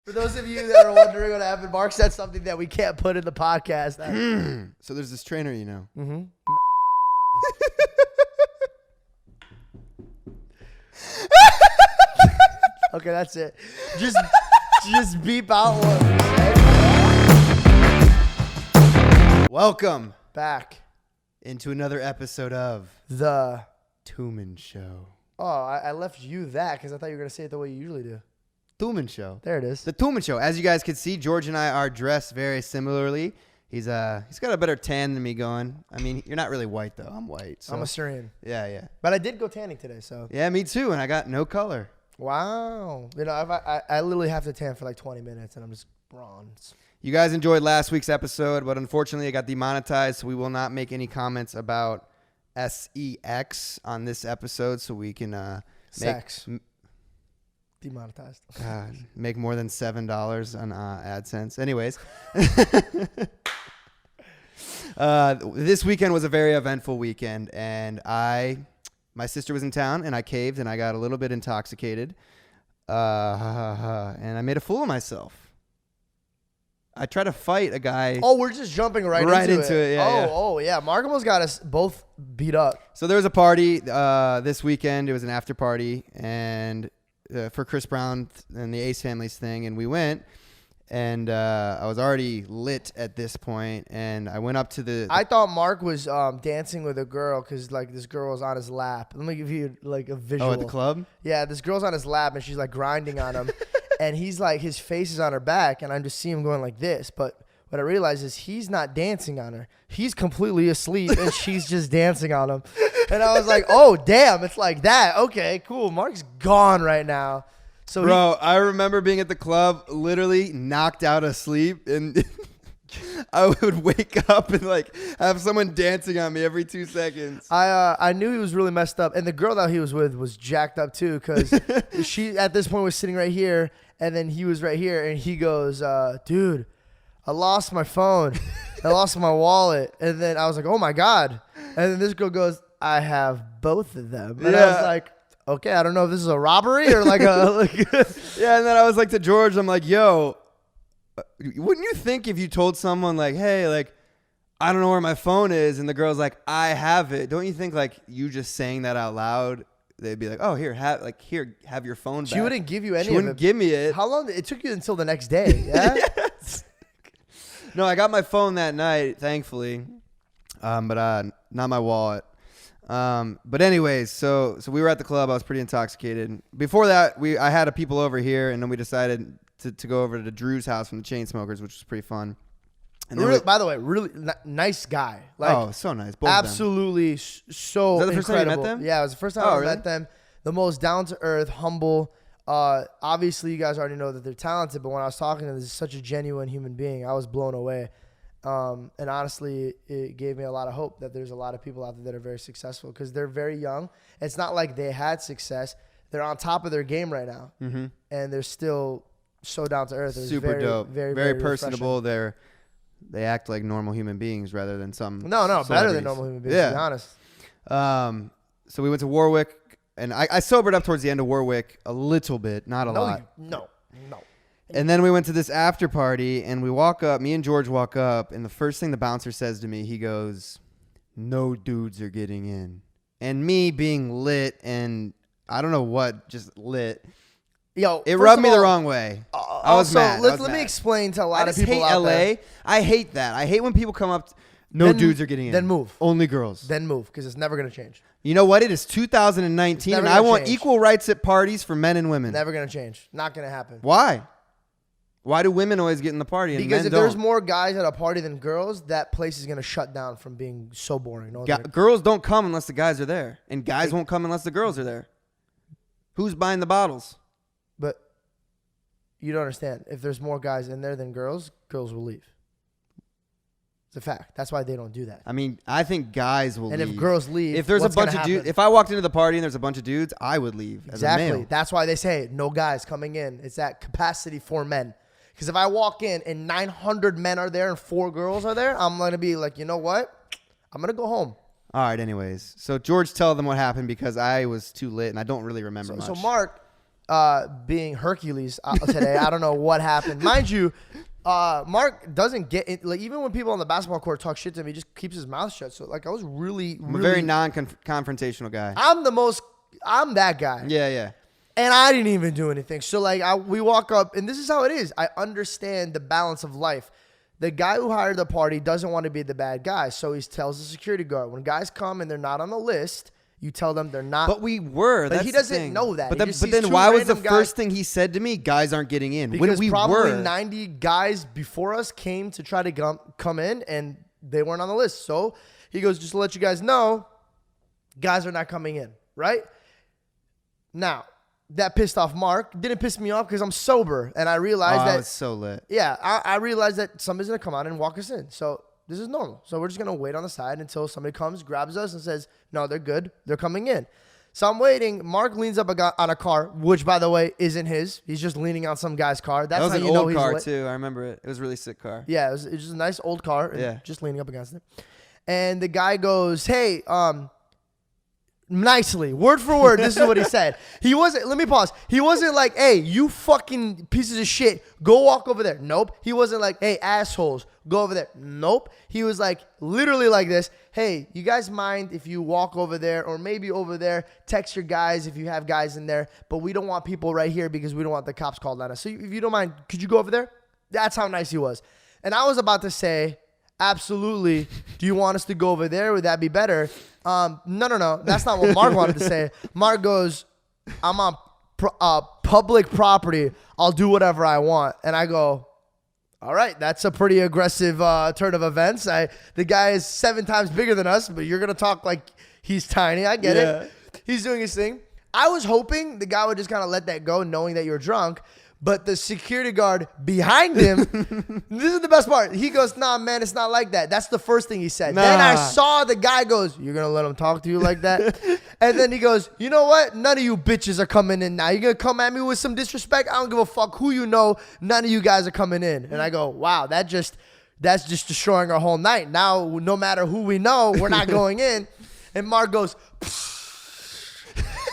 For those of you that are wondering what happened, Mark said something that we can't put in the podcast. So there's this trainer, you know. Mm-hmm. Okay, that's it. Just beep out what we said. Welcome Back. into another episode of The. Tumen Show. Oh, I left you that because I thought you were going to say it the way you usually do. Tumen Show. There it is. The Tumen Show. As you guys can see, George and I are dressed very similarly. He's got a better tan than me going. I mean, you're not really white though. I'm white. So. I'm a Syrian. Yeah. But I did go tanning today, so. Yeah, me too. And I got no color. Wow. You know, I literally have to tan for like 20 minutes and I'm just bronze. You guys enjoyed last week's episode, but unfortunately it got demonetized, so we will not make any comments about sex on this episode, so we can Sex. Demonetized. make more than $7 on AdSense. Anyways, this weekend was a very eventful weekend, and my sister was in town, and I caved, and I got a little bit intoxicated, and I made a fool of myself. I tried to fight a guy. Oh, we're just jumping right into it. Yeah. Mark almost got us both beat up. So there was a party this weekend. It was an after party and for Chris Brown and the Ace Family's thing, and we went. And I was already lit at this point, and I went up to the. I thought Mark was dancing with a girl because like this girl was on his lap. Let me give you like a visual. Oh, at the club? Yeah, this girl's on his lap and she's like grinding on him, and he's like his face is on her back, and I just see him going like this. But what I realized is he's not dancing on her. He's completely asleep, and she's just dancing on him. And I was like, oh damn, it's like that. Okay, cool. Mark's gone right now. So Bro, I remember being at the club, literally knocked out asleep, and I would wake up and like have someone dancing on me every 2 seconds. I knew he was really messed up, and the girl that he was with was jacked up too, because she at this point was sitting right here, and then he was right here, and he goes, dude, I lost my phone, I lost my wallet, and then I was like, oh my god, and then this girl goes, I have both of them, and I was like, okay, I don't know if this is a robbery or like a Yeah, and then I was like to George, I'm like, yo, wouldn't you think if you told someone like, hey, like, I don't know where my phone is, and the girl's like, I have it, don't you think like you just saying that out loud, they'd be like, oh, have your phone back. She wouldn't give you any She wouldn't give me it. How long? It took you until the next day, yeah? Yes. No, I got my phone that night, thankfully, but not my wallet. But anyways, so we were at the club. I was pretty intoxicated. Before that, I had a people over here, and then we decided to go over to Drew's house from the Chainsmokers, which was pretty fun. And really, by the way, really nice guy. Like, oh, so nice. Both absolutely so incredible. Is that the first time you met them? Yeah, it was the first time I met them. The most down-to-earth, humble. Obviously, you guys already know that they're talented, but when I was talking to them, this is such a genuine human being. I was blown away. And honestly, it gave me a lot of hope that there's a lot of people out there that are very successful because they're very young. It's not like they had success. They're on top of their game right now, and they're still so down to earth. Super dope. Very personable. They act like normal human beings rather than some. No, better than normal human beings. To be honest. So we went to Warwick, and I sobered up towards the end of Warwick a little bit, not a lot. No. And then we went to this after party, and me and George walk up, and the first thing the bouncer says to me, he goes, no dudes are getting in. And me being lit, and I don't know what, just lit. Yo, it rubbed me the wrong way. I was mad. Let me explain to a lot of people out there. I hate LA. I hate that. I hate when people come up, dudes are getting in. Then move. Only girls. Then move, because it's never going to change. You know what? It is 2019, and I want equal rights at parties for men and women. Never going to change. Not going to happen. Why? Why do women always get in the party and because men if there's more guys at a party than girls, that place is going to shut down from being so boring. Girls don't come unless the guys are there, and guys won't come unless the girls are there. Who's buying the bottles? But you don't understand. If there's more guys in there than girls will leave. It's a fact. That's why they don't do that. I mean, I think guys will leave. And if girls leave, if there's a bunch of dudes, if I walked into the party and there's a bunch of dudes, I would leave. Exactly. As a male. That's why they say no guys coming in. It's that capacity for men. Because if I walk in and 900 men are there and 4 girls are there, I'm going to be like, you know what? I'm going to go home. All right, anyways. So, George, tell them what happened because I was too lit and I don't really remember much. So, Mark, being Hercules today. I don't know what happened. Mind you, Mark doesn't get it. Like, even when people on the basketball court talk shit to him, he just keeps his mouth shut. So like, I was really I'm a very non-confrontational guy. I'm that guy. Yeah. And I didn't even do anything. So like, we walk up, and this is how it is. I understand the balance of life. The guy who hired the party doesn't want to be the bad guy. So he tells the security guard, when guys come and they're not on the list, you tell them they're not. But we were. But he doesn't know that. But then why was the first thing he said to me, guys aren't getting in? Because when we probably were. 90 guys before us came to try to come in, and they weren't on the list. So he goes, just to let you guys know, guys are not coming in, right? Now, that pissed off Mark. Didn't piss me off because I'm sober, and I realized that. I was so lit. Yeah, I realized that somebody's going to come out and walk us in. So this is normal. So we're just going to wait on the side until somebody comes, grabs us, and says, no, they're good. They're coming in. So I'm waiting. Mark leans up on a car, which, by the way, isn't his. He's just leaning on some guy's car. That's that was how an you know old he's car, lit. too. I remember it. It was a really sick car. Yeah, it was just a nice old car. And Yeah. just leaning up against it. And the guy goes, hey, nicely, word for word, this is what he said. He wasn't, let me pause. He wasn't like, hey, you fucking pieces of shit, go walk over there. Nope. He wasn't like, hey, assholes, go over there. Nope. He was like, literally like this. Hey, you guys mind if you walk over there, or maybe over there, text your guys if you have guys in there, but we don't want people right here because we don't want the cops called on us. So if you don't mind, could you go over there? That's how nice he was. And I was about to say, absolutely. Do you want us to go over there? Would that be better? No. That's not what Mark wanted to say. Mark goes, I'm on public property. I'll do whatever I want. And I go, all right, that's a pretty aggressive turn of events. The guy is 7 times bigger than us, but you're going to talk like he's tiny. I get it. He's doing his thing. I was hoping the guy would just kind of let that go, knowing that you're drunk. But the security guard behind him, this is the best part. He goes, nah, man, it's not like that. That's the first thing he said. Nah. Then I saw the guy goes, you're going to let him talk to you like that? And then he goes, you know what? None of you bitches are coming in now. You're going to come at me with some disrespect? I don't give a fuck who you know. None of you guys are coming in. And I go, wow, that's just destroying our whole night. Now, no matter who we know, we're not going in. And Mark goes,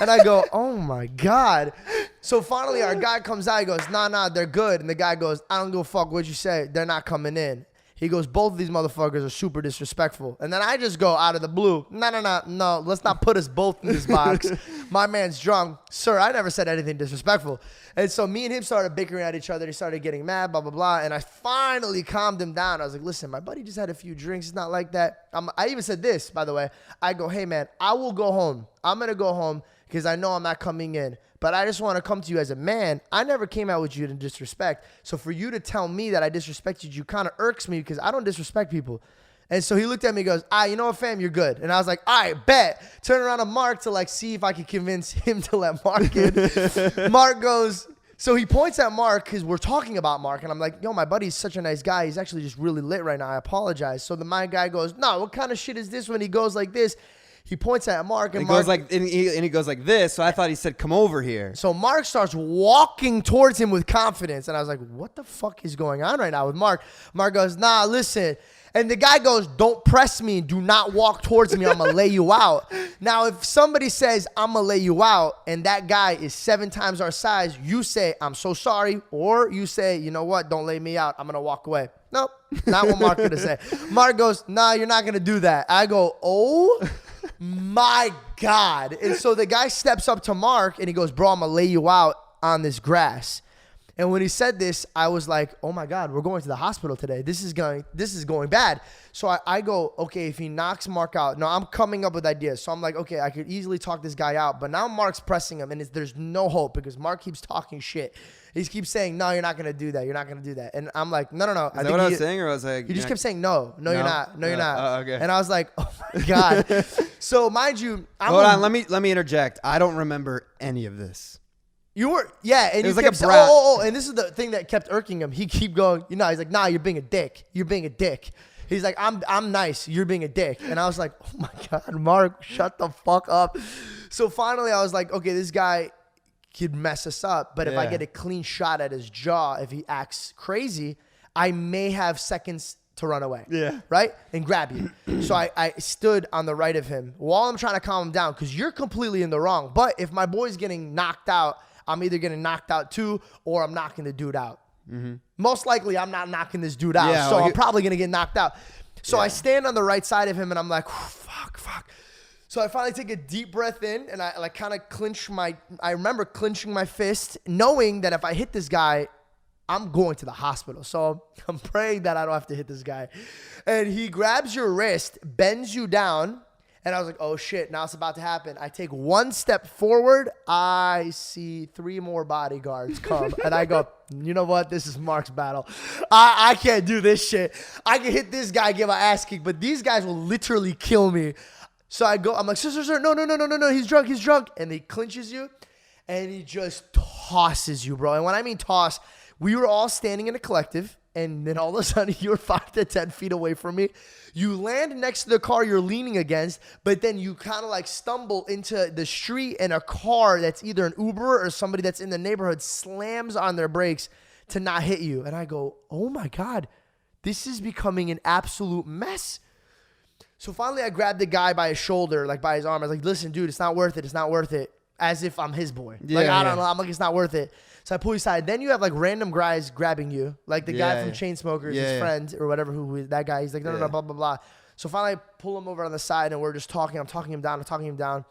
and I go, oh my God. So finally our guy comes out. He goes, nah, they're good. And the guy goes, I don't give a fuck what you say. They're not coming in. He goes, both of these motherfuckers are super disrespectful. And then I just go out of the blue, no, let's not put us both in this box. My man's drunk. Sir, I never said anything disrespectful. And so me and him started bickering at each other. He started getting mad, blah, blah, blah. And I finally calmed him down. I was like, listen, my buddy just had a few drinks. It's not like that. I even said this, by the way. I go, hey, man, I will go home. I'm going to go home because I know I'm not coming in. But I just want to come to you as a man. I never came out with you in disrespect. So for you to tell me that I disrespected you kind of irks me because I don't disrespect people. And so he looked at me and goes, you know what, fam, you're good. And I was like, all right, bet. Turn around to Mark to like see if I could convince him to let Mark in. Mark goes, so he points at Mark because we're talking about Mark. And I'm like, yo, my buddy's such a nice guy. He's actually just really lit right now. I apologize. So my guy goes, no, what kind of shit is this when he goes like this? He points at Mark, and Mark he goes like this. So I thought he said, "Come over here." So Mark starts walking towards him with confidence, and I was like, "What the fuck is going on right now with Mark?" Mark goes, "Nah, listen." And the guy goes, "Don't press me. Do not walk towards me. I'm gonna lay you out." Now, if somebody says, "I'm gonna lay you out," and that guy is 7 times our size, you say, "I'm so sorry," or you say, "You know what? Don't lay me out. I'm gonna walk away." Nope, not what Mark gonna say. Mark goes, "Nah, you're not gonna do that." I go, "Oh." My God. And so the guy steps up to Mark and he goes, bro, I'm going to lay you out on this grass. And when he said this, I was like, oh my God, we're going to the hospital today. This is going bad. So I go, okay, if he knocks Mark out, no, I'm coming up with ideas. So I'm like, okay, I could easily talk this guy out. But now Mark's pressing him and there's no hope because Mark keeps talking shit. He keeps saying, no, you're not going to do that. You're not going to do that. And I'm like, no. Is that what I was saying? Or I was like, you just kept saying, no, you're not. No, you're not. Okay. And I was like, oh my God. So mind you, hold on. Let me interject. I don't remember any of this. You were, yeah. And it was like a brat. And this is the thing that kept irking him. He keep going, he's like, nah, you're being a dick. You're being a dick. He's like, I'm nice. You're being a dick. And I was like, oh my God, Mark, shut the fuck up. So finally I was like, okay, this guy could mess us up. But if I get a clean shot at his jaw, if he acts crazy, I may have seconds to run away. Yeah. Right? And grab you. So I stood on the right of him while I'm trying to calm him down because you're completely in the wrong. But if my boy's getting knocked out, I'm either getting knocked out too, or I'm knocking the dude out. Mm-hmm. Most likely, I'm not knocking this dude out, Yeah, so well, I'm probably gonna get knocked out. So Yeah. I stand on the right side of him, and I'm like, fuck. So I finally take a deep breath in, and I like kind of clinch I remember clenching my fist, knowing that if I hit this guy, I'm going to the hospital. So I'm praying that I don't have to hit this guy. And he grabs your wrist, bends you down, and I was like, oh shit, now it's about to happen. I take one step forward, I see 3 more bodyguards come, and I go, you know what? This is Mark's battle. I can't do this shit. I can hit this guy, get my ass kicked, but these guys will literally kill me. So I'm like, sir, no, he's drunk. And he clinches you, and he just tosses you, bro. And when I mean toss, we were all standing in a collective, and then all of a sudden, you were 5 to 10 feet away from me. You land next to the car you're leaning against, but then you kind of like stumble into the street, and a car that's either an Uber or somebody that's in the neighborhood slams on their brakes to not hit you. And I go, oh my God, this is becoming an absolute mess. So finally, I grabbed the guy by his shoulder, like by his arm. I was like, listen, dude, it's not worth it. It's not worth it. As if I'm his boy. I don't know. I'm like, it's not worth it. So I pull you aside. Then you have like random guys grabbing you. Like the guy from Chainsmokers, his friend or whatever, that guy. He's like, no, blah, blah, blah. So finally, I pull him over on the side, and we're just talking. I'm talking him down.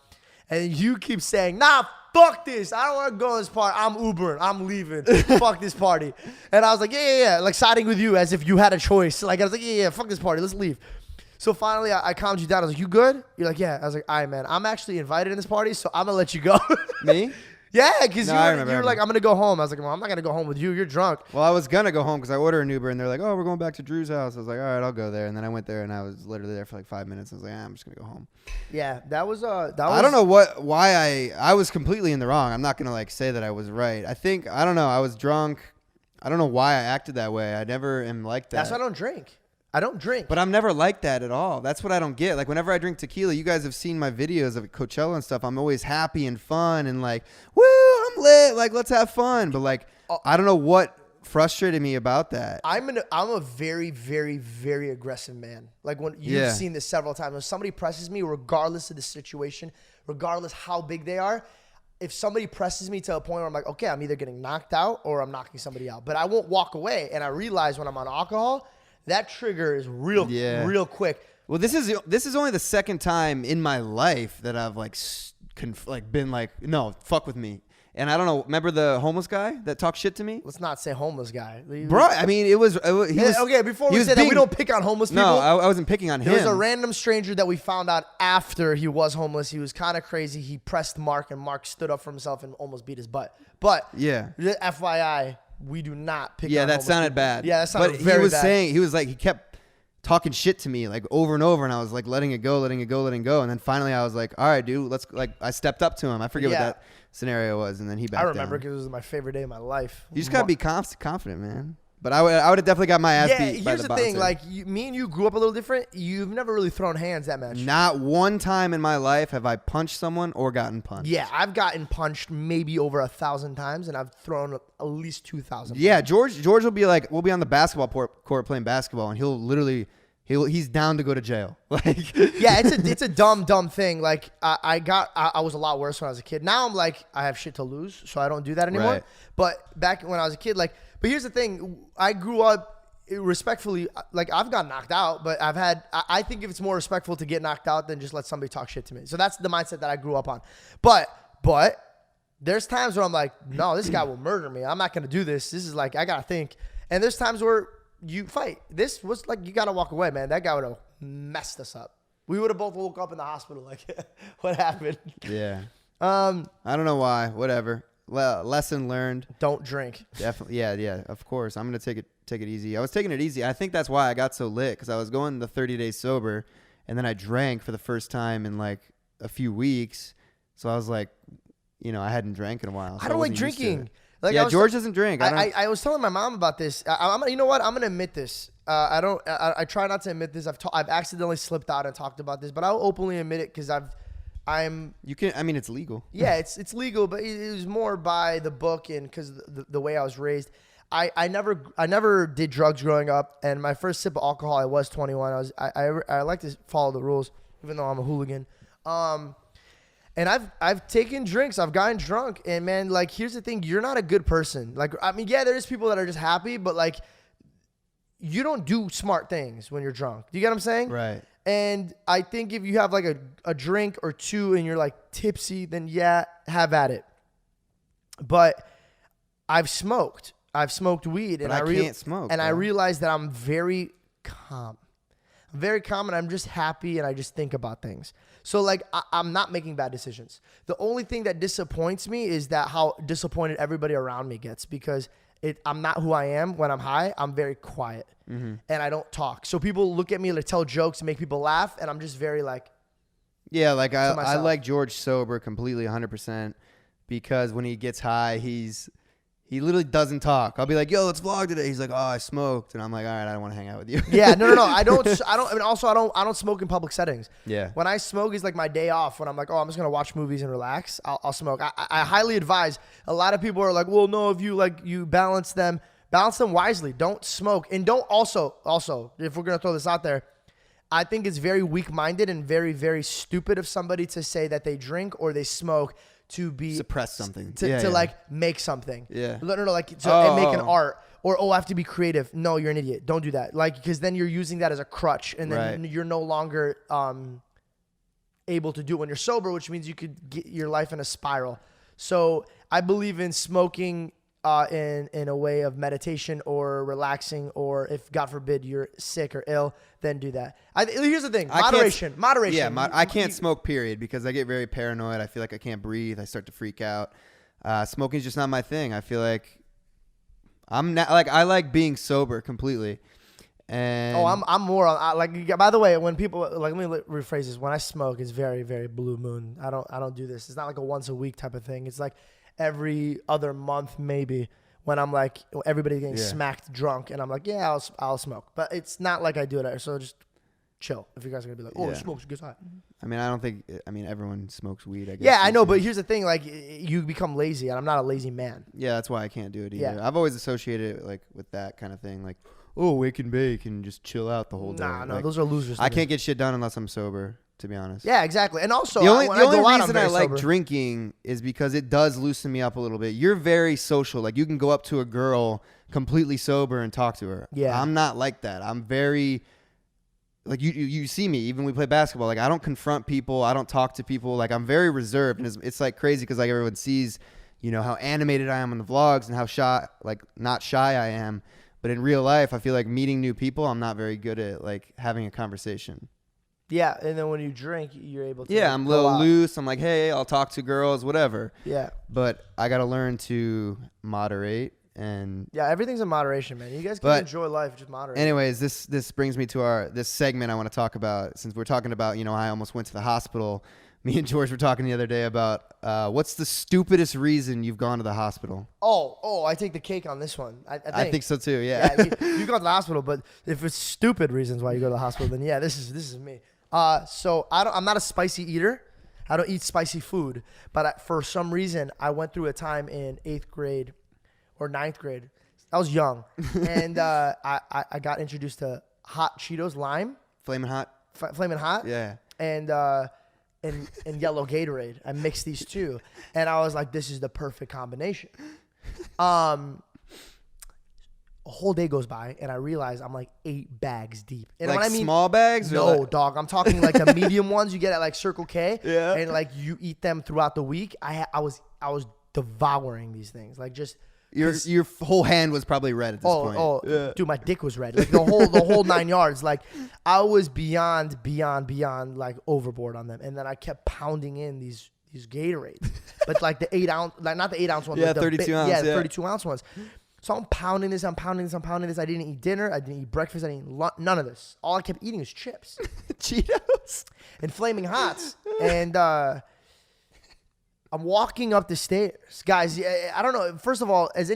And you keep saying, nah, fuck this. I don't want to go to this party. I'm Ubering. I'm leaving. Fuck this party. And I was like, yeah. Like siding with you as if you had a choice. Like I was like, yeah, fuck this party. Let's leave. So finally, I calmed you down. I was like, you good? You're like, yeah. I was like, all right, man. I'm actually invited in this party, so I'm going to let you go. Me? Yeah, because No, you were like, I'm going to go home. I was like, well, I'm not going to go home with you. You're drunk. Well, I was going to go home because I ordered an Uber, and they're like, oh, we're going back to Drew's house. I was like, all right, I'll go there. And then I went there, and I was literally there for like 5 minutes. I was like, I'm just going to go home. Yeah, that was. I don't know why I was completely in the wrong. I'm not going to like say that I was right. I don't know. I was drunk. I don't know why I acted that way. I never am like that. That's why I don't drink. I don't drink. But I'm never like that at all. That's what I don't get. Like whenever I drink tequila, you guys have seen my videos of Coachella and stuff. I'm always happy and fun and like, woo, I'm lit. Like, let's have fun. But like, I don't know what frustrated me about that. I'm a very, very, very aggressive man. Like when you've seen this several times. When somebody presses me, regardless of the situation, regardless how big they are, if somebody presses me to a point where I'm like, okay, I'm either getting knocked out or I'm knocking somebody out. But I won't walk away. And I realize when I'm on alcohol, that trigger is real quick. Well, this is only the second time in my life that I've been like, no, fuck with me. And I don't know. Remember the homeless guy that talked shit to me? Let's not say homeless guy, bro. I mean, he was okay. Before we say that, we don't pick on homeless people. No, I wasn't picking on him. There was a random stranger that we found out after he was homeless. He was kind of crazy. He pressed Mark, and Mark stood up for himself and almost beat his butt. But yeah, FYI. We do not pick on that sounded bad. Yeah, that sounded very bad. He kept talking shit to me like over and over, and I was like letting it go. And then finally I was like, all right, dude, I stepped up to him. I forget what that scenario was, and then he backed down. I remember because it was my favorite day of my life. You just got to be confident, man. But I would have definitely got my ass beat by the bouncer. Here's the thing, like me and you grew up a little different. You've never really thrown hands that much. Not one time in my life have I punched someone or gotten punched. Yeah, I've gotten punched maybe over 1,000 times, and I've thrown at least 2,000. Yeah, George will be like, we'll be on the basketball court playing basketball, and he's down to go to jail. Like, yeah, it's a dumb thing. Like I was a lot worse when I was a kid. Now I'm like, I have shit to lose, so I don't do that anymore. Right. But back when I was a kid, like. But here's the thing. I grew up respectfully. Like, I've got knocked out, but I think if it's more respectful to get knocked out than just let somebody talk shit to me. So that's the mindset that I grew up on. But there's times where I'm like, no, this guy will murder me. I'm not going to do this. This is like, I got to think. And there's times where you fight. This was like, you got to walk away, man. That guy would have messed us up. We would have both woke up in the hospital like, what happened? Yeah. I don't know why. Whatever. Lesson learned. Don't drink. Definitely. Yeah. Of course. I'm gonna take it easy. I was taking it easy. I think that's why I got so lit, because I was going the 30 days sober, and then I drank for the first time in like a few weeks. So I was like, I hadn't drank in a while. So I don't like drinking. Like, yeah, George doesn't drink. I was telling my mom about this. You know what? I'm gonna admit this. I try not to admit this. I've accidentally slipped out and talked about this, but I'll openly admit it because it's legal. Yeah, it's legal, but it was more by the book and because the way I was raised. I never did drugs growing up, and my first sip of alcohol, I was 21. I like to follow the rules, even though I'm a hooligan. And I've taken drinks. I've gotten drunk. And man, like, here's the thing. You're not a good person. Like, I mean, yeah, there's people that are just happy, but like, you don't do smart things when you're drunk. Do you get what I'm saying? Right. And I think if you have like a drink or two and you're like tipsy, then yeah, have at it. But I've smoked weed, and I can't smoke. And I realized that I'm very calm. I'm very calm, and I'm just happy, and I just think about things. So like I'm not making bad decisions. The only thing that disappoints me is that how disappointed everybody around me gets, because I'm not who I am when I'm high. I'm very quiet, and I don't talk. So people look at me to tell jokes and make people laugh, and I'm just very like. Yeah, like I like George sober completely 100%, because when he gets high, he literally doesn't talk. I'll be like, yo, let's vlog today. He's like, oh, I smoked. And I'm like, all right, I don't want to hang out with you. Yeah, no. I don't. And also, I don't smoke in public settings. Yeah. When I smoke is like my day off. When I'm like, oh, I'm just going to watch movies and relax, I'll smoke. I highly advise. A lot of people are like, well, no, if you balance them wisely. Don't smoke. And don't also, if we're going to throw this out there, I think it's very weak-minded and very, very stupid of somebody to say that they drink or they smoke to be suppress something to like make something. Yeah. No, like and make an art, or I have to be creative. No, you're an idiot. Don't do that. Like, because then you're using that as a crutch, and then you're no longer able to do it when you're sober, which means you could get your life in a spiral. So I believe in smoking in a way of meditation or relaxing, or if God forbid you're sick or ill, then do that. Here's the thing: moderation. Yeah, I can't smoke, period, because I get very paranoid. I feel like I can't breathe. I start to freak out. Smoking is just not my thing. I feel like I'm not like I like being sober completely. And I'm more on like. By the way, when people like, let me rephrase this: when I smoke, it's very, very blue moon. I don't do this. It's not like a once a week type of thing. It's like every other month, maybe, when I'm like, everybody's getting smacked drunk, and I'm like, yeah, I'll smoke. But it's not like I do it. So just chill. If you guys are gonna be like, oh, he smokes, gets high. I mean, I mean, everyone smokes weed, I guess. Yeah, I know, but here's the thing: like, you become lazy, and I'm not a lazy man. Yeah, that's why I can't do it either. Yeah. I've always associated it like with that kind of thing, like, oh, wake and bake and just chill out the whole day. No, like, those are losers. I can't get shit done unless I'm sober, to be honest. Yeah, exactly. And also, the only out, reason I like drinking is because it does loosen me up a little bit. You're very social. Like, you can go up to a girl completely sober and talk to her. Yeah. I'm not like that. I'm very, like, you see me, even when we play basketball. Like, I don't confront people. I don't talk to people. Like, I'm very reserved. And it's like crazy because like everyone sees, you know, how animated I am on the vlogs and how shy, like, not shy I am. But in real life, I feel like meeting new people, I'm not very good at like having a conversation. Yeah, and then when you drink, you're able to. Yeah, I'm a little loose. I'm like, hey, I'll talk to girls, whatever. Yeah. But I got to learn to moderate and. Yeah, everything's in moderation, man. You guys can enjoy life, just moderate. Anyways, this brings me to this segment I want to talk about. Since we're talking about, you know, I almost went to the hospital. Me and George were talking the other day about what's the stupidest reason you've gone to the hospital? Oh, I take the cake on this one. I think so too. Yeah. You've gone to the hospital, but if it's stupid reasons why you go to the hospital, then yeah, this is me. So I'm not a spicy eater. I don't eat spicy food, but for some reason I went through a time in 8th grade or 9th grade. I was young, and I got introduced to hot Cheetos, lime, Flamin' Hot. Flamin' Hot. Yeah. And yellow Gatorade. I mixed these two, and I was like, this is the perfect combination. A whole day goes by, and I realize I'm like 8 bags deep. And like when I mean small bags? No, dog. I'm talking like the medium ones you get at like Circle K. Yeah. And like you eat them throughout the week. I was devouring these things. Like just your whole hand was probably red at this point. Yeah. Dude, my dick was red. Like the whole 9 yards. Like I was beyond like overboard on them. And then I kept pounding in these Gatorades, but like the 8 ounce, like not the 8 ounce ones. Yeah, like 32 ounce. Yeah, 32 ounce ones. So I'm pounding this. I didn't eat dinner. I didn't eat breakfast. I didn't eat none of this. All I kept eating was chips, Cheetos, and Flaming Hots. And I'm walking up the stairs, guys. I don't know. First of all, if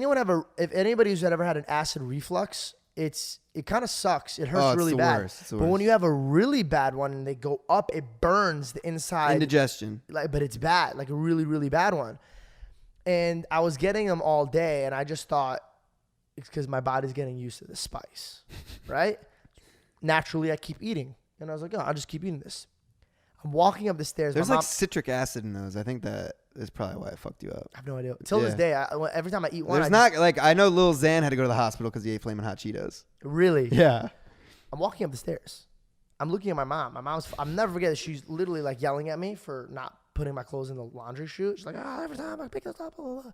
anybody who's ever had an acid reflux, it kind of sucks. It hurts really bad. It's the but worst. when you have a really bad one and they go up, it burns the inside. Indigestion. But it's bad, like a really, really bad one. And I was getting them all day, and I just thought it's because my body's getting used to the spice, right? Naturally, I keep eating. And I was like, oh, I'll just keep eating this. I'm walking up the stairs. There's like citric acid in those. I think that is probably why it fucked you up. I have no idea. Till this day, every time I eat one, there's not like I know Lil Xan had to go to the hospital because he ate Flamin' Hot Cheetos. Really? Yeah. I'm walking up the stairs. I'm looking at my mom. My mom's. I'll never forget it. She's literally like yelling at me for not putting my clothes in the laundry chute. She's like, every time I pick this up, blah, blah, blah.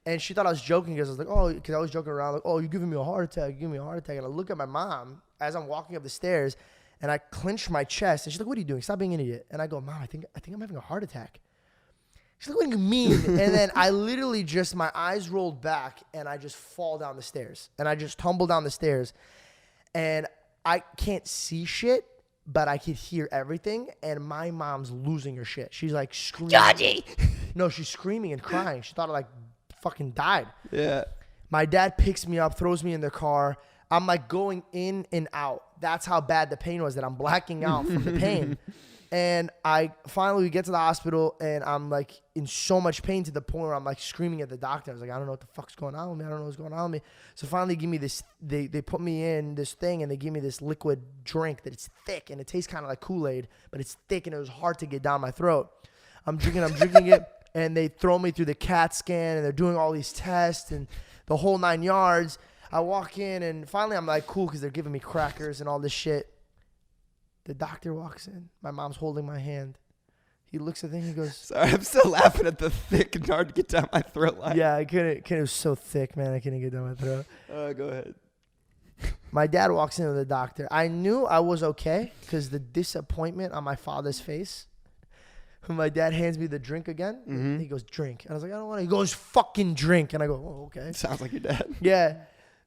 And she thought I was joking because I was like, because I was joking around, like, you're giving me a heart attack. You're giving me a heart attack. And I look at my mom as I'm walking up the stairs, and I clench my chest. And she's like, what are you doing? Stop being an idiot. And I go, Mom, I think I'm having a heart attack. She's like, what do you mean? And then I literally just, my eyes rolled back, and I just fall down the stairs. And I just tumble down the stairs. And I can't see shit, but I could hear everything. And my mom's losing her shit. She's like screaming. Georgie! No, she's screaming and crying. She thought I like fucking died. Yeah. My dad picks me up, throws me in the car. I'm like going in and out. That's how bad the pain was, that I'm blacking out from the pain. And I finally get to the hospital, and I'm like in so much pain to the point where I'm like screaming at the doctor. I was like, I don't know what the fuck's going on with me. I don't know what's going on with me. So finally give me this, they put me in this thing, and they give me this liquid drink that it's thick, and it tastes kind of like Kool-Aid, but it's thick, and it was hard to get down my throat. I'm drinking it, and they throw me through the CAT scan, and they're doing all these tests and the whole 9 yards. I walk in, and finally I'm like, cool, because they're giving me crackers and all this shit. The doctor walks in. My mom's holding my hand. He looks at the thing. He goes, sorry, I'm still laughing at the thick and hard to get down my throat line. Yeah, I couldn't. It was so thick, man. I couldn't get down my throat. Go ahead. My dad walks in with the doctor. I knew I was okay because the disappointment on my father's face. When my dad hands me the drink again, he goes, drink. And I was like, I don't want to. He goes, fucking drink. And I go, oh, okay. Sounds like your dad. Yeah.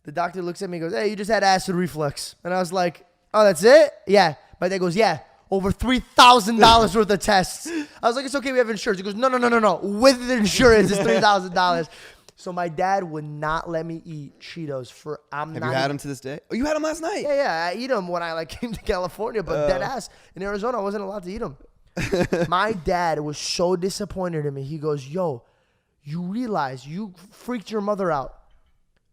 The doctor looks at me and goes, hey, you just had acid reflux. And I was like, oh, that's it? Yeah. My dad goes, yeah, over $3,000 worth of tests. I was like, it's okay, we have insurance. He goes, no. With the insurance, it's $3,000. So my dad would not let me eat Cheetos for, Have you had them to this day? Oh, you had them last night? Yeah, I eat them when I like came to California, but dead ass. In Arizona, I wasn't allowed to eat them. My dad was so disappointed in me. He goes, yo, you realize you freaked your mother out.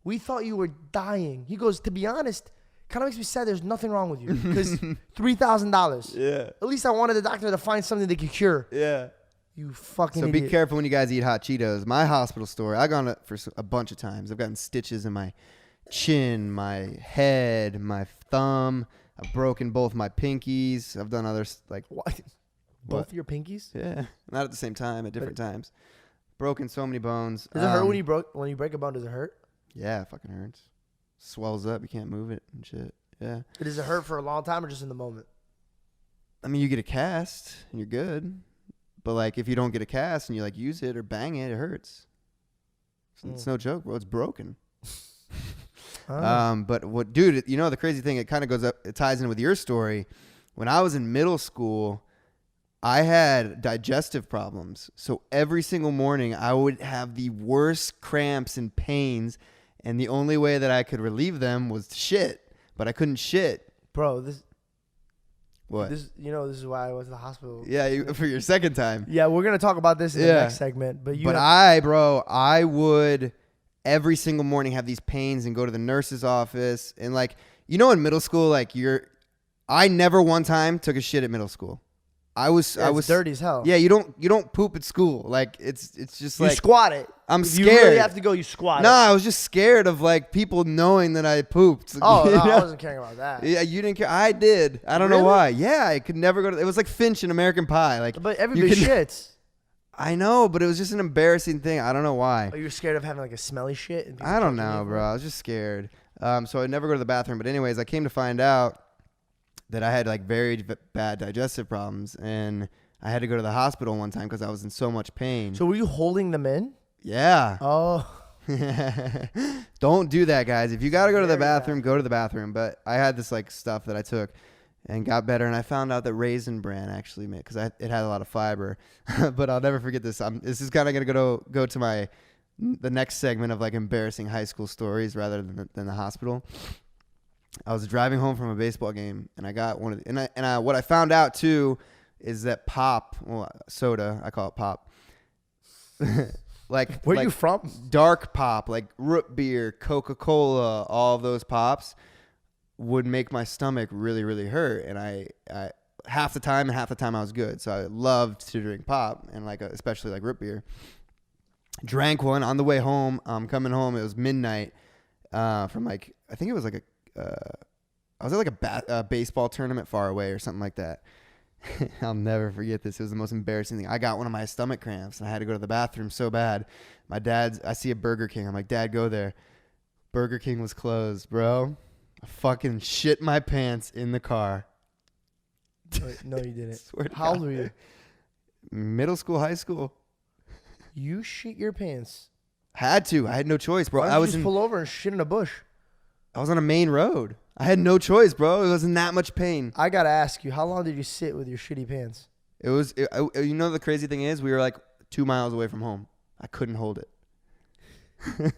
We thought you were dying. He goes, to be honest, kind of makes me sad there's nothing wrong with you because $3,000. Yeah. At least I wanted the doctor to find something they could cure. Yeah. You fucking So idiot. be careful when you guys eat hot Cheetos. My hospital story, I've gone for a bunch of times. I've gotten stitches in my chin, my head, my thumb. I've broken both my pinkies. I've done others like What? Both your pinkies? Yeah. Not at the same time, at different times. Broken so many bones. Does it hurt when you break a bone? Does it hurt? Yeah, it fucking hurts. Swells up. You can't move it and shit. Yeah. Does it hurt for a long time or just in the moment? I mean, you get a cast and you're good. But like, if you don't get a cast and you like use it or bang it, it hurts. It's no joke, bro. It's broken. But what, dude? You know the crazy thing? It kind of goes up. It ties in with your story. When I was in middle school, I had digestive problems. So every single morning, I would have the worst cramps and pains. And the only way that I could relieve them was to shit. But I couldn't shit. Bro, this What? this is why I went to the hospital. Yeah, for your second time. Yeah, we're gonna talk about this in the next segment. But I would every single morning have these pains and go to the nurse's office. And like, you know, in middle school, like I never one time took a shit at middle school. I was dirty as hell. Yeah, you don't poop at school. Like it's just like you squat it. I'm if scared. You really have to go. You squat. No, I was just scared of like people knowing that I pooped. Oh, no, I wasn't caring about that. Yeah, you didn't care. I did. I don't know why. Yeah, I could never go to. It was like Finch in American Pie. Like, but everybody shits. I know, but it was just an embarrassing thing. I don't know why. Oh, you were scared of having like a smelly shit? And I don't know, bro. I was just scared. So I'd never go to the bathroom. But anyways, I came to find out that I had like very bad digestive problems, and I had to go to the hospital one time because I was in so much pain. So were you holding them in? Yeah. Oh. Don't do that, guys. If you got to go to the bathroom, go to the bathroom. But I had this like stuff that I took and got better. And I found out that Raisin Bran actually made, because it had a lot of fiber. But I'll never forget this. This is kind of going to go to the next segment of like embarrassing high school stories rather than the hospital. I was driving home from a baseball game, and I got one of the, what I found out too is that pop, soda, I call it pop. Like, where are you from? Dark pop, like root beer, Coca-Cola, all of those pops would make my stomach really, really hurt. And I half the time, and half the time I was good. So I loved to drink pop and like especially like root beer. Drank one on the way home. Coming home, it was midnight. From like I think it was like I was at like a baseball tournament far away or something like that. I'll never forget this. It was the most embarrassing thing. I got one of my stomach cramps and I had to go to the bathroom so bad. I see a Burger King. I'm like, Dad, go there. Burger King was closed, bro. I fucking shit my pants in the car. Wait, no, you didn't. Swear to How old God. were you? Middle school, high school. You shit your pants. Had to. I had no choice, bro. Why don't you just pull over and shit in a bush? I was on a main road. I had no choice, bro. It wasn't that much pain. I gotta ask you, how long did you sit with your shitty pants? It was, you know, the crazy thing is we were like 2 miles away from home. I couldn't hold it. Did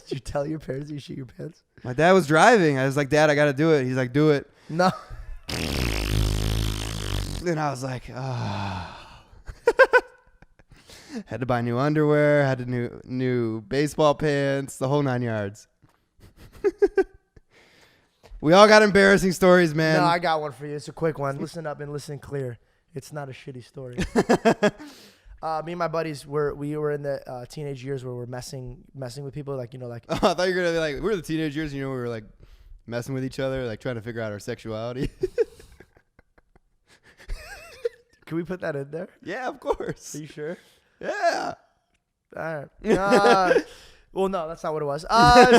you tell your parents you shit your pants? My dad was driving. I was like, Dad, I got to do it. He's like, do it. No. Then I was like, ah. Had to buy new underwear, had to new baseball pants, the whole 9 yards. We all got embarrassing stories, man. No, I got one for you. It's a quick one. Listen up and listen clear. It's not a shitty story. Me and my buddies we were in the teenage years where we're messing with people, like, you know, like. Oh, I thought you were gonna be like, we were the teenage years, you know, we were like messing with each other, like trying to figure out our sexuality. Can we put that in there? Yeah, of course. Are you sure? Yeah. All right. Well, no, that's not what it was.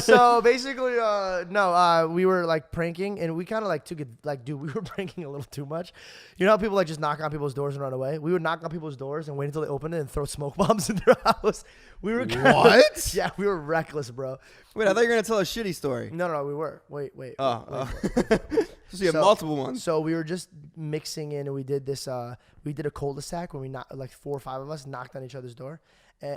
So basically, we were like pranking, and we kind of like took it, like, dude, we were pranking a little too much. You know how people like just knock on people's doors and run away? We would knock on people's doors and wait until they opened it and throw smoke bombs in their house. We were What? Yeah, we were reckless, bro. Wait, I thought you were gonna tell a shitty story. No, we were. Wait. So you have multiple ones. So we were just mixing in, and we did this. We did a cul-de-sac when we knocked, like 4 or 5 of us knocked on each other's door.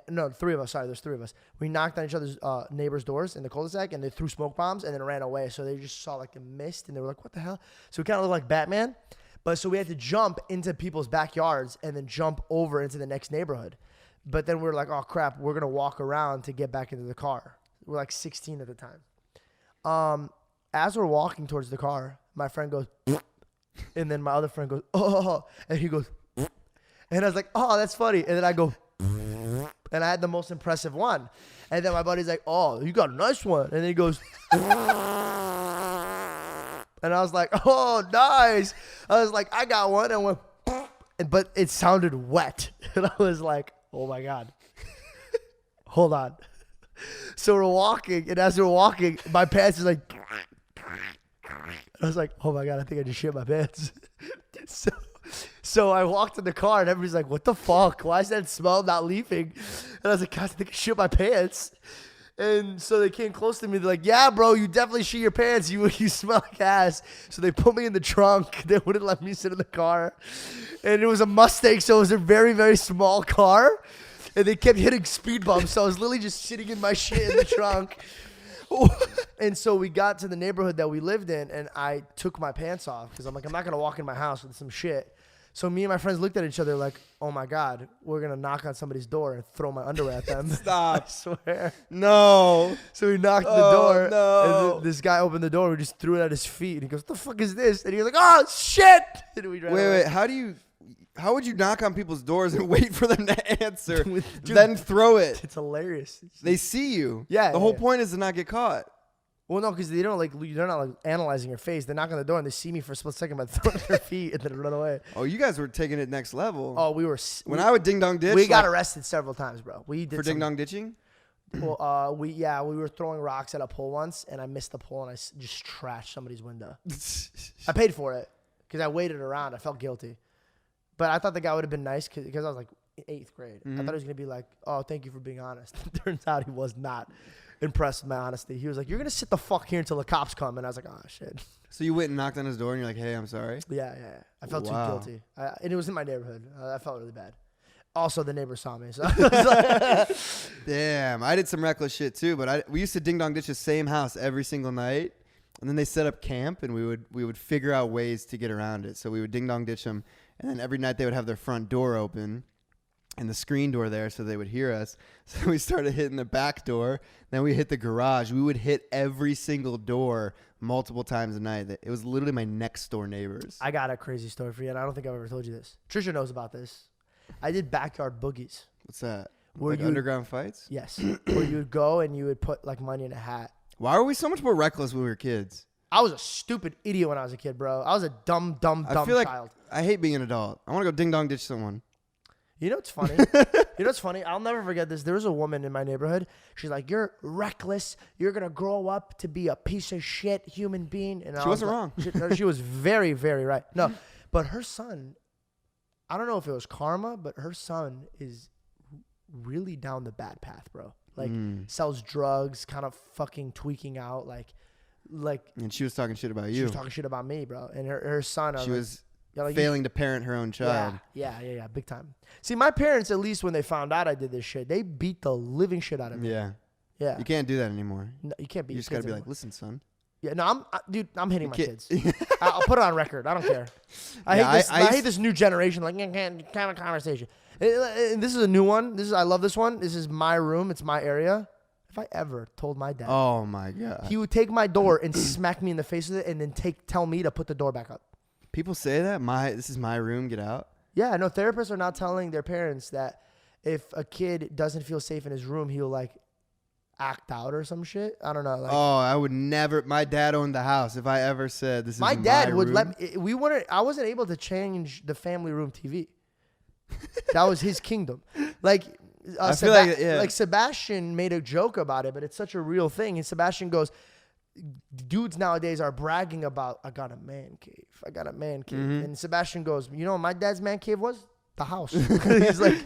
No, 3 of us. Sorry, there's 3 of us. We knocked on each other's neighbors' doors in the cul-de-sac, and they threw smoke bombs and then ran away. So they just saw like the mist, and they were like, "What the hell?" So we kind of looked like Batman, but so we had to jump into people's backyards and then jump over into the next neighborhood. But then we were like, "Oh crap, we're gonna walk around to get back into the car." We're like 16 at the time. As we're walking towards the car, my friend goes, and then my other friend goes, "Oh," and he goes, and I was like, "Oh, that's funny," and then I go. And I had the most impressive one. And then my buddy's like, "Oh, you got a nice one." And then he goes, and I was like, "Oh, nice." I was like, "I got one." And went, but it sounded wet. And I was like, "Oh my God." Hold on. So we're walking. And as we're walking, my pants is like, I was like, "Oh my God, I think I just shit my pants." So I walked in the car, and everybody's like, "What the fuck? Why is that smell not leaving?" And I was like, "God, I think I shit my pants." And so they came close to me. They're like, "Yeah, bro, you definitely shit your pants. You smell like ass." So they put me in the trunk. They wouldn't let me sit in the car. And it was a Mustang, so it was a very, very small car. And they kept hitting speed bumps. So I was literally just sitting in my shit in the trunk. And so we got to the neighborhood that we lived in, and I took my pants off because I'm like, I'm not going to walk in my house with some shit. So me and my friends looked at each other like, "Oh my God, we're going to knock on somebody's door and throw my underwear at them." Stop. I swear. No. So we knocked on the door. No. And this guy opened the door. We just threw it at his feet. And he goes, "What the fuck is this?" And he was like, "Oh, shit." And we ran away. Wait. How would you knock on people's doors and wait for them to answer, Dude, then throw it? It's hilarious. They see you. Yeah, The whole point is to not get caught. Well, no, because they're not like analyzing your face. They knock on the door and they see me for a split second by throwing their feet and then run away. Oh, you guys were taking it next level. Oh, we were. When I would ding dong ditch, we got arrested several times, bro. We did for ding dong ditching. Well, we were throwing rocks at a pole once, and I missed the pole, and I just trashed somebody's window. I paid for it because I waited around. I felt guilty, but I thought the guy would have been nice because I was like 8th grade. I thought he was gonna be like, "Oh, thank you for being honest." Turns out he was not impressed with my honesty. He was like, "You're gonna sit the fuck here until the cops come," and I was like, "Oh shit." So you went and knocked on his door, and you're like, "Hey, I'm sorry." Yeah. I felt too guilty, and it was in my neighborhood. I felt really bad. Also, the neighbors saw me. So I was like, damn, I did some reckless shit too. But we used to ding dong ditch the same house every single night, and then they set up camp, and we would figure out ways to get around it. So we would ding dong ditch them, and then every night they would have their front door open. and the screen door there so they would hear us. So we started hitting the back door. Then we hit the garage. We would hit every single door multiple times a night. It was literally my next door neighbors. I got a crazy story for you, and I don't think I've ever told you this. Trisha knows about this. I did backyard boogies. What's that? Where Like underground fights? Yes. Where you would go and you would put like money in a hat. Why were we so much more reckless when we were kids? I was a stupid idiot when I was a kid, bro. I was a dumb I feel like child. I hate being an adult. I want to go ding dong ditch someone. You know what's funny? You know what's funny? I'll never forget this. There was a woman in my neighborhood. She's like, "You're reckless. You're gonna grow up to be a piece of shit human being." And She wasn't wrong. She was very, very right. No, but her son, I don't know if it was karma, but her son is really down the bad path, bro. Like sells drugs, kind of fucking tweaking out, like. And she was talking shit about you. She was talking shit about me, bro. And her son. She was failing to parent her own child. Yeah, big time. See, my parents, at least when they found out I did this shit, they beat the living shit out of me. Yeah. You can't do that anymore. No, you can't beat. You just gotta be like, listen, son. Yeah, no, I'm hitting my kids. I'll put it on record. I don't care. I hate this new generation. Like, can't have a conversation. And this is a new one. I love this one. This is my room. It's my area. If I ever told my dad, oh my god, he would take my door and smack me in the face with it, and then tell me to put the door back up. People say that this is my room. Get out. Yeah, no, therapists are now telling their parents that if a kid doesn't feel safe in his room, he'll like act out or some shit. I don't know. Like, oh, I would never. My dad owned the house. If I ever said this is my dad would room, let me. I wasn't able to change the family room TV. That was his kingdom. Like. I feel like Sebastian made a joke about it, but it's such a real thing. And Sebastian goes, dudes nowadays are bragging about, I got a man cave. Mm-hmm. And Sebastian goes, you know what my dad's man cave was? The house. He's like,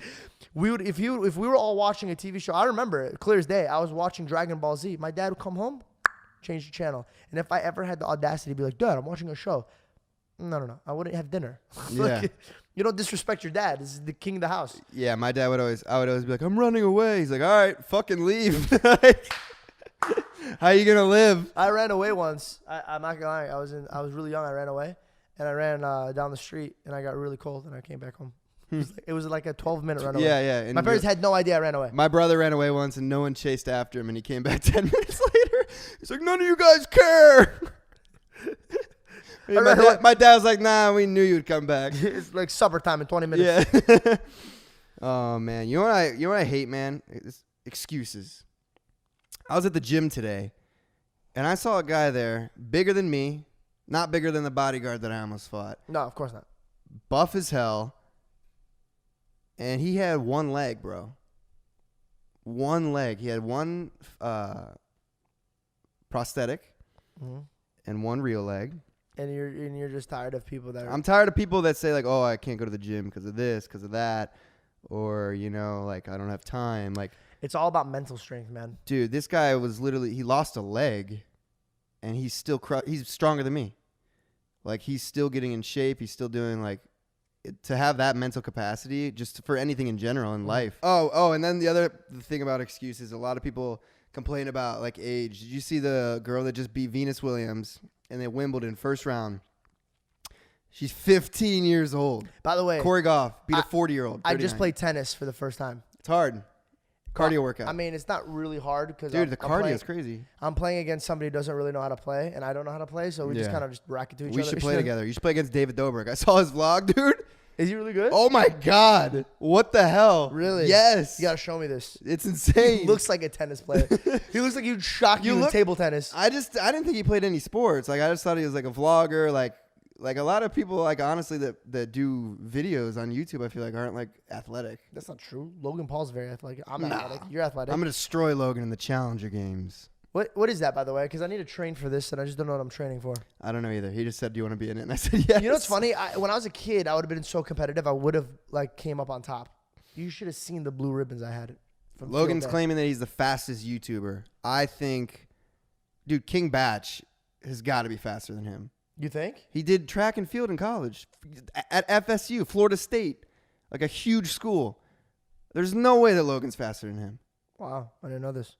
if we were all watching a TV show, I remember it clear as day. I was watching Dragon Ball Z. My dad would come home, change the channel. And if I ever had the audacity to be like, Dad, I'm watching a show. No. I wouldn't have dinner. Yeah. You don't disrespect your dad. This is the king of the house. Yeah, my dad I would always be like, I'm running away. He's like, all right, fucking leave. How you gonna live? I ran away once. I'm not gonna lie. I was really young. I ran away, and I ran down the street, and I got really cold, and I came back home. It was like a 12-minute run away. Yeah. And my parents had no idea I ran away. My brother ran away once, and no one chased after him, and he came back 10 minutes later. He's like, none of you guys care. My dad was like, nah, we knew you'd come back. It's like supper time in 20 minutes. Yeah. Oh, man. You know what I hate, man? It's excuses. I was at the gym today, and I saw a guy there, bigger than me, not bigger than the bodyguard that I almost fought. No, of course not. Buff as hell, and he had one leg, bro. One leg. He had one prosthetic and one real leg. And you're just tired of people that are... I'm tired of people that say, like, oh, I can't go to the gym because of this, because of that. Or, you know, like, I don't have time. Like, it's all about mental strength, man. Dude, this guy was literally... He lost a leg, and he's still... he's stronger than me. Like, he's still getting in shape. He's still doing, like... To have that mental capacity, just for anything in general in life. Oh, and then the thing about excuses, a lot of people complain about, like, age. Did you see the girl that just beat Venus Williams... in the Wimbledon first round? She's 15 years old. By the way, Corey Goff beat a 40-year-old. I just played tennis for the first time. It's hard. Cardio workout. I mean, it's not really hard because the cardio is crazy. I'm playing against somebody who doesn't really know how to play, and I don't know how to play, so we just kind of just racket to each other. We should play together. You should play against David Dobrik. I saw his vlog, dude. Is he really good? Oh my god! What the hell? Really? Yes. You gotta show me this. It's insane. He looks like a tennis player. He looks like he'd shock you in table tennis. I didn't think he played any sports. Like, I just thought he was like a vlogger. Like a lot of people, like, honestly, that do videos on YouTube, I feel like aren't like athletic. That's not true. Logan Paul's very athletic. I'm athletic. You're athletic. I'm gonna destroy Logan in the Challenger Games. What is that, by the way? Because I need to train for this, and I just don't know what I'm training for. I don't know either. He just said, "Do you want to be in it?" And I said, "Yes." You know what's funny? When I was a kid, I would have been so competitive. I would have like came up on top. You should have seen the blue ribbons I had. Logan's claiming that he's the fastest YouTuber. I think, dude, King Batch has got to be faster than him. You think? He did track and field in college at FSU, Florida State, like a huge school. There's no way that Logan's faster than him. Wow, I didn't know this.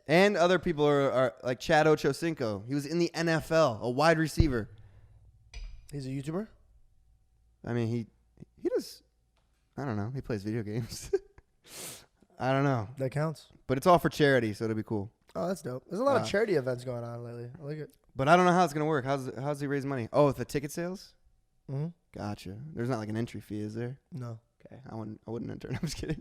And other people are like Chad Ochocinco. He was in the NFL, a wide receiver. He's a YouTuber? I mean, he does I don't know. He plays video games. I don't know. That counts. But it's all for charity, so it'll be cool. Oh, that's dope. There's a lot of charity events going on lately. I like it. But I don't know how it's going to work. How's he raise money? Oh, with the ticket sales? Mm-hmm. Gotcha. There's not like an entry fee, is there? No. Okay. I wouldn't enter. I'm just kidding.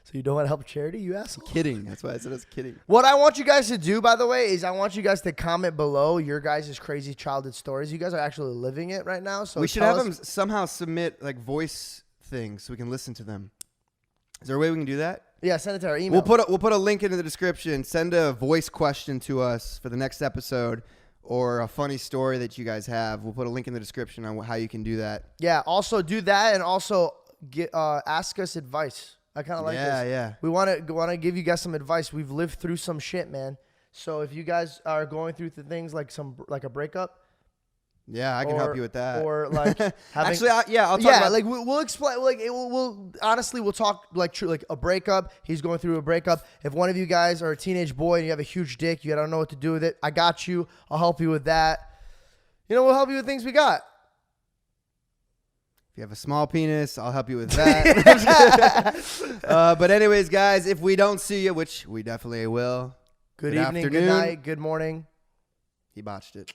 So you don't want to help charity, you asshole? Kidding. That's why I said I was kidding. What I want you guys to do, by the way, is I want you guys to comment below your guys' crazy childhood stories. You guys are actually living it right now. So we should have them somehow submit like voice things so we can listen to them. Is there a way we can do that? Yeah, send it to our email. We'll put a link into the description. Send a voice question to us for the next episode or a funny story that you guys have. We'll put a link in the description on how you can do that. Yeah, also do that and also ask us advice. I kind of like this. Yeah. We want to give you guys some advice. We've lived through some shit, man. So if you guys are going through things like a breakup, yeah, I can help you with that. Or like having, actually, I'll talk about like we'll explain. Like we'll honestly we'll talk like true like a breakup. He's going through a breakup. If one of you guys are a teenage boy and you have a huge dick, you don't know what to do with it. I got you. I'll help you with that. We'll help you with things we got. If you have a small penis, I'll help you with that. But anyways, guys, if we don't see you, which we definitely will. Good evening, afternoon. good night, good morning. He botched it.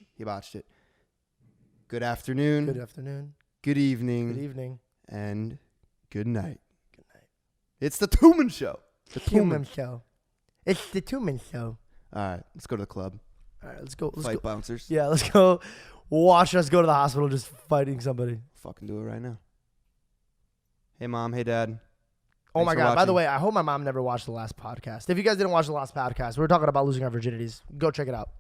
Good afternoon. Good afternoon. Good evening. Good evening. And good night. Good night. It's the Tuman Show. The Tuman Show. It's the Tuman Show. All right, let's go to the club. All right, let's go. Fight bouncers. Yeah, let's go. Watch us go to the hospital just fighting somebody. Fucking do it right now. Hey, Mom. Hey, Dad. Oh, my Thanks for God. By the watching. way, I hope my mom never watched the last podcast. If you guys didn't watch the last podcast, we were talking about losing our virginities. Go check it out.